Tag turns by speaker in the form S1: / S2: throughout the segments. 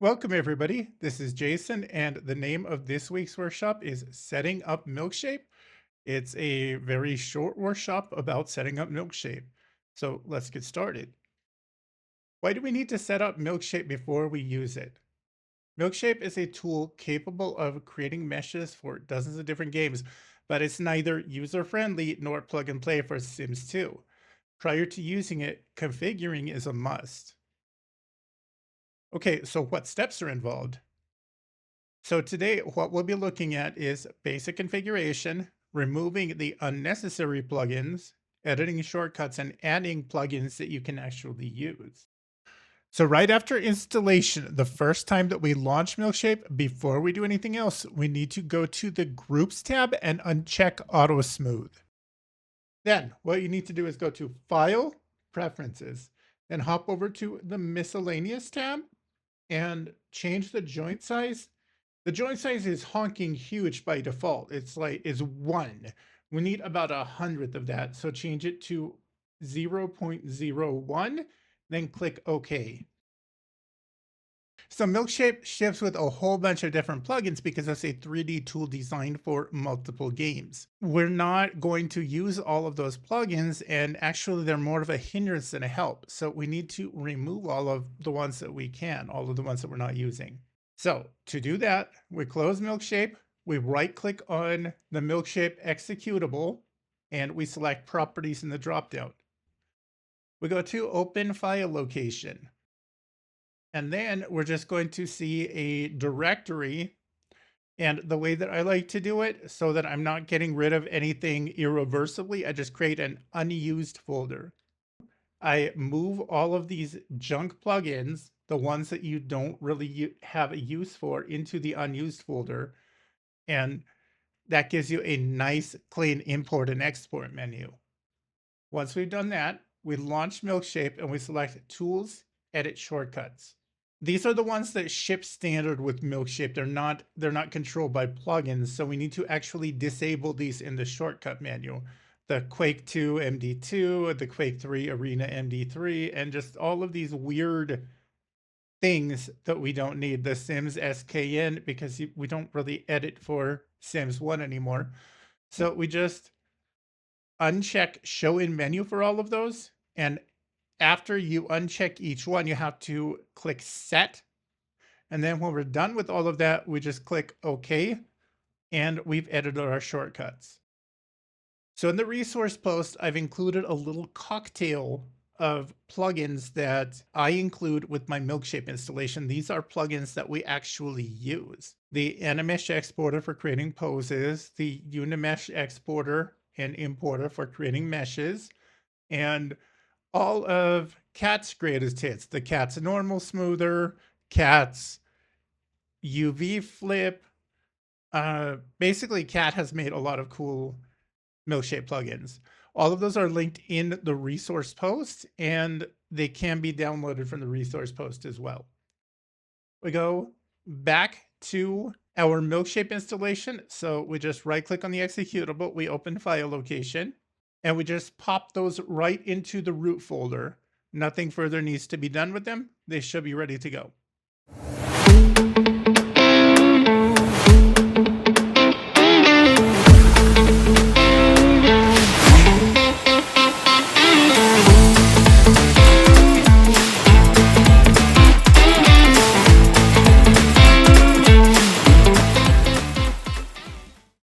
S1: Welcome, everybody. This is Jason, and the name of this week's workshop is Setting Up Milkshape. It's a very short workshop about setting up Milkshape. So let's get started. Why do we need to set up Milkshape before we use it? Milkshape is a tool capable of creating meshes for dozens of different games, but it's neither user-friendly nor plug-and-play for Sims 2. Prior to using it, configuring is a must. Okay, so what steps are involved? So today, what we'll be looking at is basic configuration, removing the unnecessary plugins, editing shortcuts, and adding plugins that you can actually use. So right after installation, the first time that we launch Milkshape, before we do anything else, we need to go to the Groups tab and uncheck Auto-Smooth. Then what you need to do is go to File, Preferences, then hop over to the Miscellaneous tab and change the joint size. The joint size is honking huge by default. It's 1. We need about 100th of that. So change it to 0.01, then click OK. So Milkshape ships with a whole bunch of different plugins because it's a 3D tool designed for multiple games. We're not going to use all of those plugins, and actually they're more of a hindrance than a help. So we need to remove all of the ones that we can, all of the ones that we're not using. So to do that, we close Milkshape, we right click on the Milkshape executable, and we select properties in the dropdown. We go to open file location. And then we're just going to see a directory. And the way that I like to do it, so that I'm not getting rid of anything irreversibly, I just create an unused folder. I move all of these junk plugins, the ones that you don't really have a use for, into the unused folder. And that gives you a nice, clean import and export menu. Once we've done that, we launch Milkshape and we select Tools, Edit Shortcuts. These are the ones that ship standard with Milkshape. They're not controlled by plugins, so we need to actually disable these in the shortcut menu. The Quake 2 MD2, the Quake 3 Arena MD3, and just all of these weird things that we don't need. The Sims SKN, because we don't really edit for Sims 1 anymore. So we just uncheck show in menu for all of those, and after you uncheck each one, you have to click set. And then when we're done with all of that, we just click OK, and we've edited our shortcuts. So in the resource post, I've included a little cocktail of plugins that I include with my Milkshape installation. These are plugins that we actually use. The Animesh exporter for creating poses, the Unimesh exporter and importer for creating meshes, and all of Cat's greatest hits, the Cat's normal smoother, Cat's UV flip. Basically, Cat has made a lot of cool Milkshape plugins. All of those are linked in the resource post, and they can be downloaded from the resource post as well. We go back to our Milkshape installation. So we just right click on the executable, we open file location, and we just pop those right into the root folder. Nothing further needs to be done with them. They should be ready to go.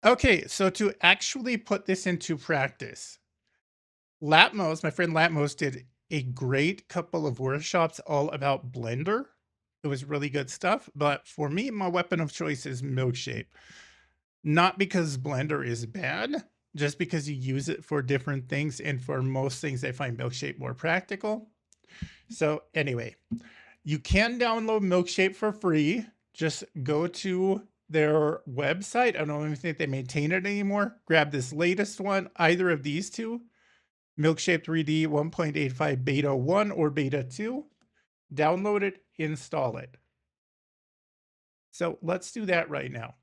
S1: Okay, so to actually put this into practice, Latmos, my friend Latmos, did a great couple of workshops all about Blender. It was really good stuff, but for me, my weapon of choice is Milkshape. Not because Blender is bad, just because you use it for different things, and for most things, I find Milkshape more practical. So anyway, you can download Milkshape for free. Just go to their website. I don't even think they maintain it anymore. Grab this latest one, either of these two, Milkshape 3D 1.85 Beta 1 or Beta 2. Download it, install it. So let's do that right now.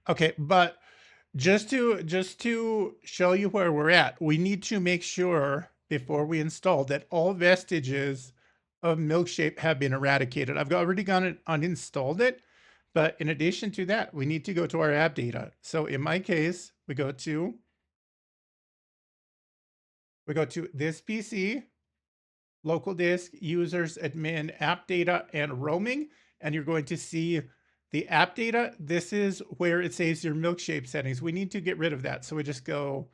S1: Okay, but just to show you where we're at, we need to make sure before we install that all vestiges of Milkshape have been eradicated. I've already gone and uninstalled it, but in addition to that, we need to go to our app data. So in my case, we go to this PC, local disk, users, admin, app data, and roaming. And you're going to see the app data. This is where it saves your Milkshape settings. We need to get rid of that. So we just go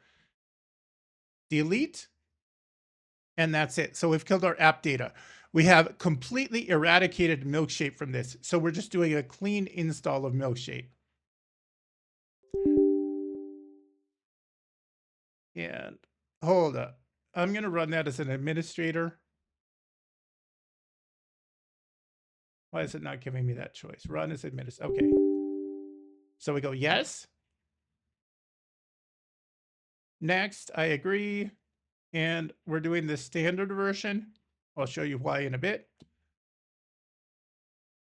S1: delete, and that's it. So we've killed our app data. We have completely eradicated Milkshape from this. So we're just doing a clean install of Milkshape. And hold up. I'm going to run that as an administrator. Why is it not giving me that choice? Run as administrator. Okay. So we go yes. Next, I agree. And we're doing the standard version. I'll show you why in a bit.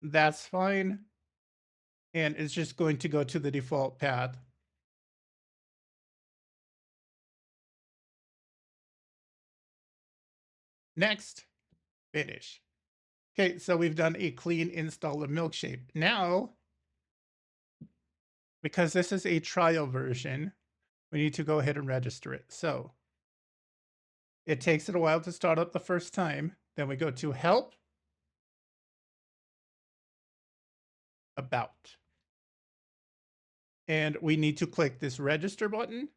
S1: That's fine. And it's just going to go to the default path. Next, finish. Okay, so we've done a clean install of Milkshape. Now, because this is a trial version, we need to go ahead and register it. So it takes it a while to start up the first time. Then we go to help, about. And we need to click this register button.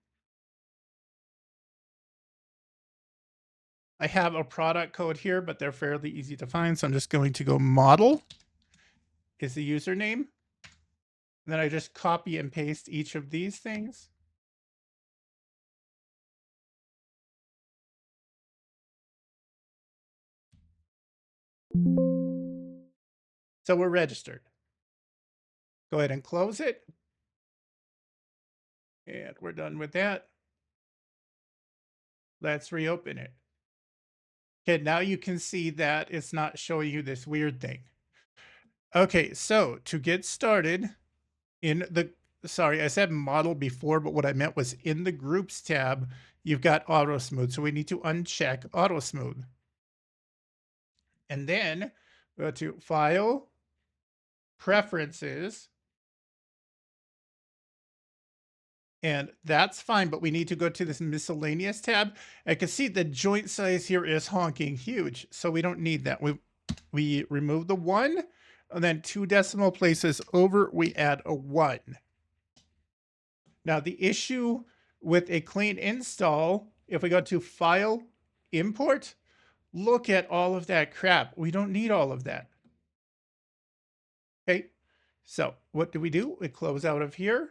S1: I have a product code here, but they're fairly easy to find. So I'm just going to go model is the username. And then I just copy and paste each of these things. So we're registered. Go ahead and close it. And we're done with that. Let's reopen it. Okay, now you can see that it's not showing you this weird thing. Okay, so to get started in the, sorry, I said model before, but what I meant was in the groups tab, you've got Auto-Smooth. So we need to uncheck Auto-Smooth. And then go to File, Preferences, and that's fine, but we need to go to this miscellaneous tab. I can see the joint size here is honking huge, so we don't need that. We remove the 1, and then 2 decimal places over, we add a 1. Now the issue with a clean install, if we go to File, Import, look at all of that crap. We don't need all of that. Okay, so what do? We close out of here.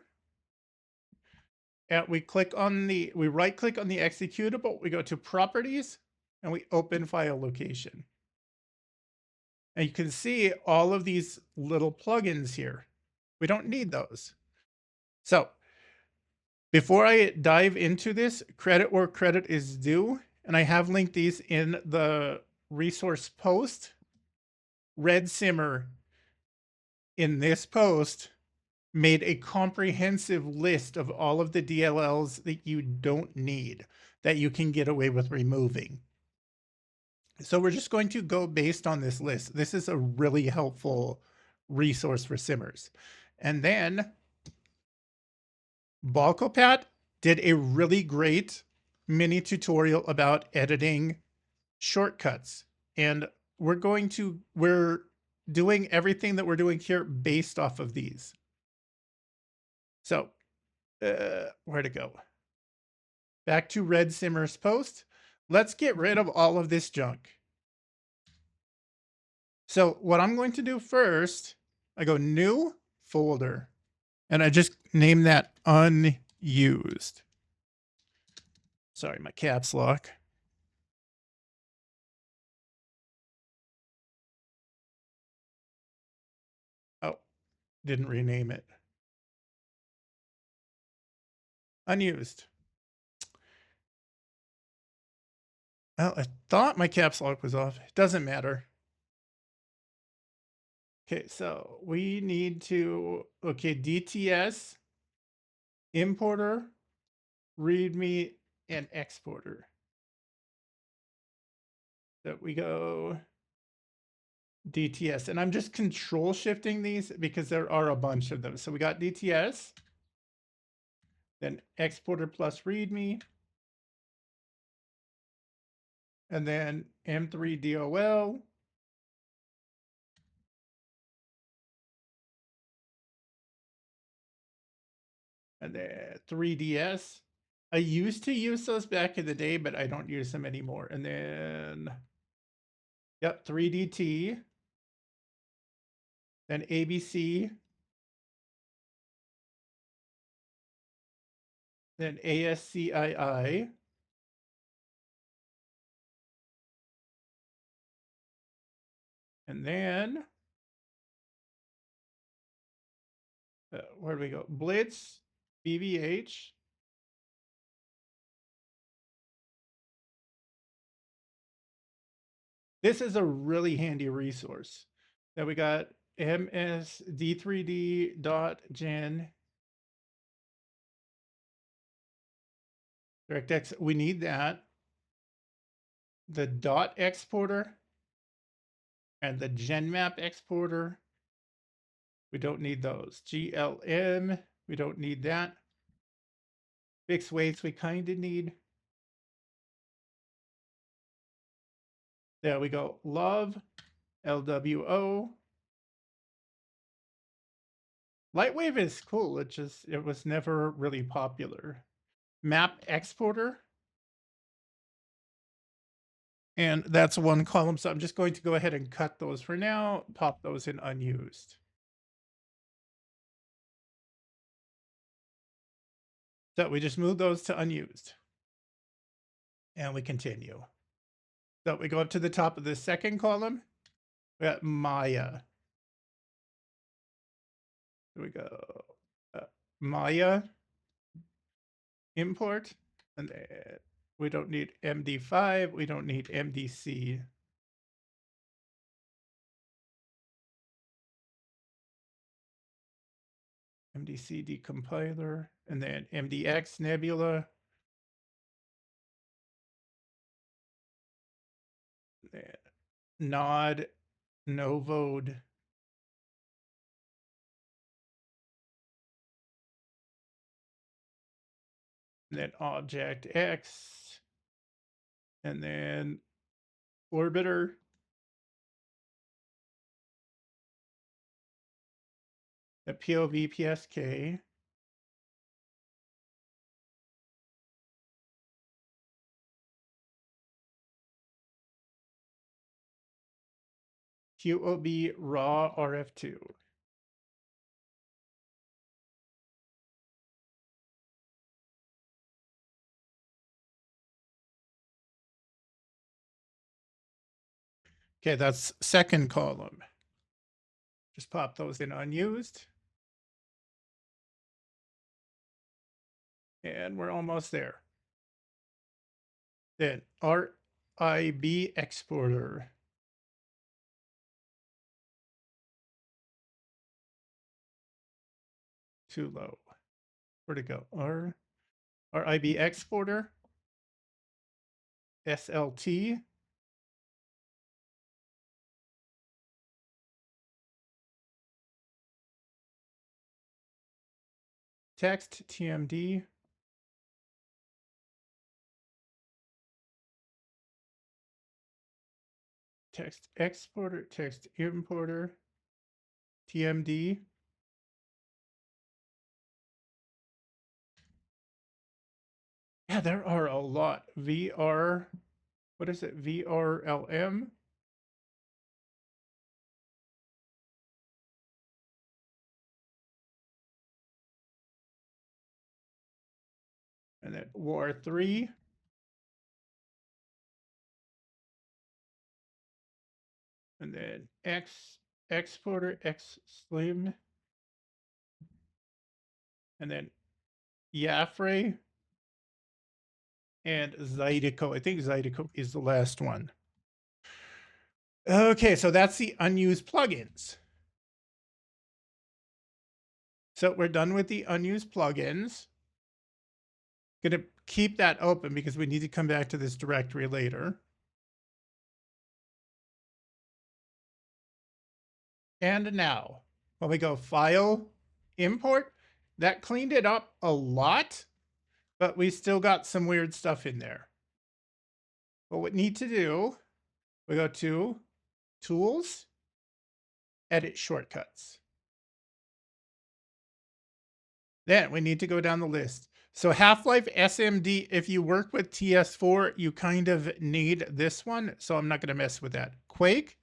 S1: And we right click on the executable, we go to properties, and we open file location. And you can see all of these little plugins here. We don't need those. So before I dive into this, credit where credit is due, and I have linked these in the resource post. Red Simmer in this post made a comprehensive list of all of the DLLs that you don't need, that you can get away with removing. So we're just going to go based on this list. This is a really helpful resource for simmers. And then Balkopat did a really great mini tutorial about editing shortcuts. And we're doing everything that we're doing here based off of these. So where to go? Back to Red Simmer's post. Let's get rid of all of this junk. So what I'm going to do first, I go new folder, and I just name that unused. Sorry, my caps lock. Oh, didn't rename it. Unused. Well, I thought my caps lock was off. It doesn't matter. Okay, so we need to, okay, DTS, importer, readme, and exporter. So we go DTS. And I'm just control shifting these because there are a bunch of them. So we got DTS, then exporter plus readme, and then M3DOL, and then 3DS. I used to use those back in the day, but I don't use them anymore. And then, yep, 3DT, then ABC, then ASCII, and then, where do we go? Blitz, BVH, this is a really handy resource. Then we got msd3d.gen DirectX. We need that. The dot exporter and the GenMap exporter. We don't need those. GLM, we don't need that. Fixed weights, we kind of need. There we go. Love, LWO. Lightwave is cool. It was never really popular. Map exporter. And that's one column. So I'm just going to go ahead and cut those for now, pop those in unused. So we just move those to unused. And we continue. So we go up to the top of the second column. We got Maya. Here we go. Maya import. And then we don't need MD5. We don't need MDC. MDC decompiler. And then MDX nebula. Nod, Novode. And then Object X. And then Orbiter. The POV PSK. QOB raw RF2. Okay, that's second column. Just pop those in unused. And we're almost there. Then RIB exporter. Too low. Where'd it go? RIB exporter. SLT. Text TMD. Text exporter, text importer, TMD. Yeah, there are a lot. VR, what is it? VRLM. And then WAR3. And then X exporter, X slim. And then Yafre and Zydeco. I think Zydeco is the last one. Okay, so that's the unused plugins. So we're done with the unused plugins. Going to keep that open because we need to come back to this directory later. And now, when we go File, Import, that cleaned it up a lot, but we still got some weird stuff in there. What we need to do, we go to Tools, Edit Shortcuts. Then we need to go down the list. So Half-Life SMD, if you work with TS4, you kind of need this one. So I'm not going to mess with that. Quake,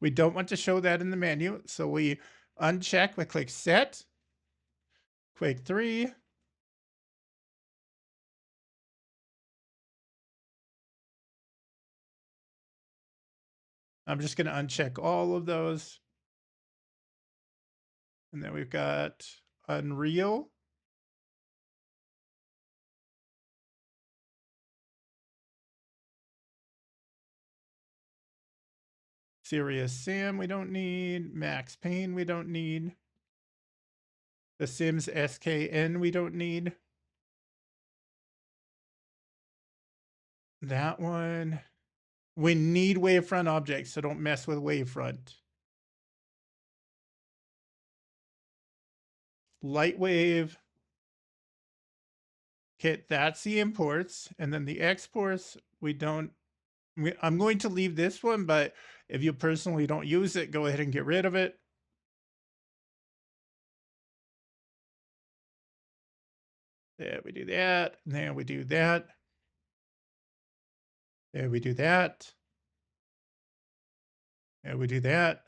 S1: we don't want to show that in the menu. So we uncheck, we click Set. Quake 3. I'm just going to uncheck all of those. And then we've got Unreal. Serious Sam, we don't need. Max Payne, we don't need. The Sims SKN, we don't need. That one. We need wavefront objects, so don't mess with wavefront. Lightwave. Okay, that's the imports. And then the exports, we don't. I'm going to leave this one, but if you personally don't use it, go ahead and get rid of it. There we do that. There we do that. There we do that. There we do that.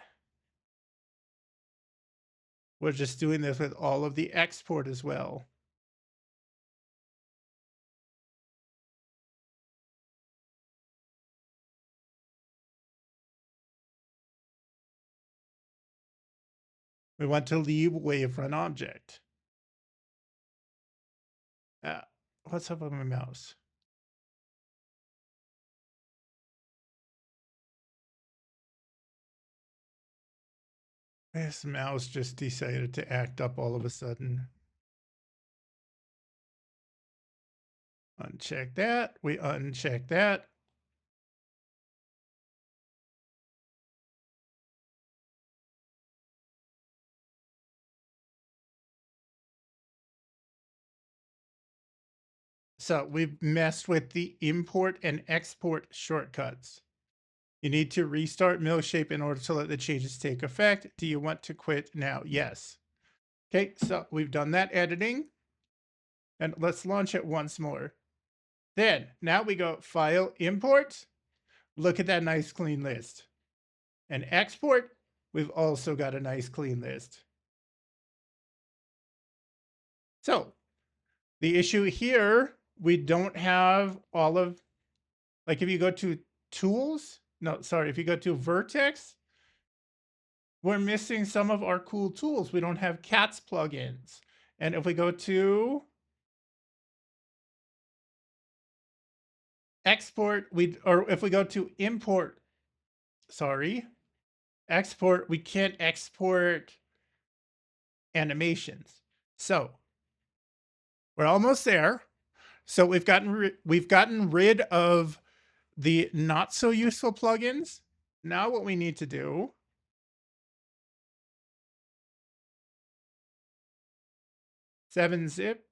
S1: We're just doing this with all of the export as well. We want to leave wavefront object. What's up with my mouse? This mouse just decided to act up all of a sudden. Uncheck that. We uncheck that. So we've messed with the import and export shortcuts. You need to restart Milkshape in order to let the changes take effect. Do you want to quit now? Yes. Okay, so we've done that editing. And let's launch it once more. Then, now we go File, Import. Look at that nice clean list. And export, we've also got a nice clean list. So, the issue here, we don't have all of, like if you go to Tools, no, sorry, if you go to Vertex, we're missing some of our cool tools. We don't have CATS plugins. And if we go to export, or if we go to import, sorry, export, we can't export animations. So we're almost there. So we've gotten rid of the not so useful plugins. Now what we need to do, .7-zip,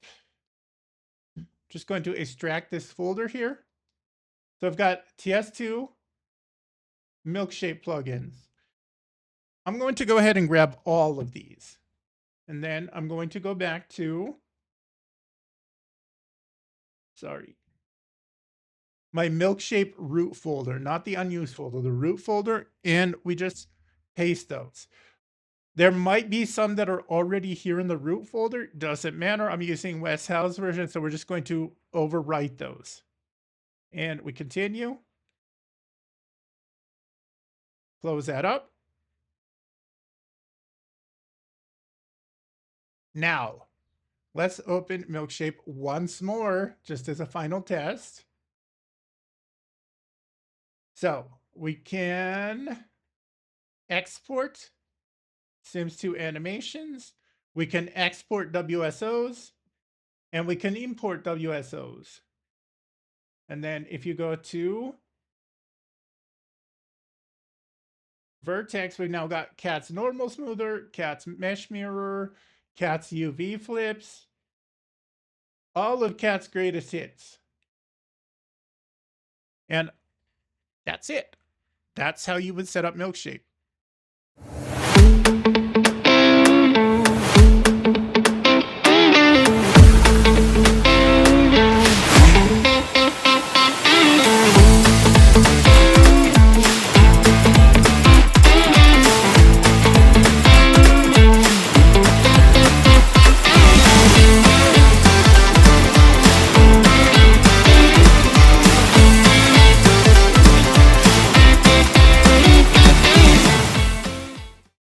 S1: just going to extract this folder here. So I've got TS2 Milkshape plugins. I'm going to go ahead and grab all of these. And then I'm going to go back to, sorry, my Milkshape root folder, not the unused folder, the root folder, and we just paste those. There might be some that are already here in the root folder. Doesn't matter. I'm using Wes Howe's version, so we're just going to overwrite those. And we continue. Close that up. Now, let's open Milkshape once more, just as a final test. So we can export Sims 2 animations. We can export WSOs, and we can import WSOs. And then if you go to Vertex, we've now got Cat's normal smoother, Cat's mesh mirror, Cat's UV flips, all of Cat's greatest hits. And that's it. That's how you would set up Milkshape.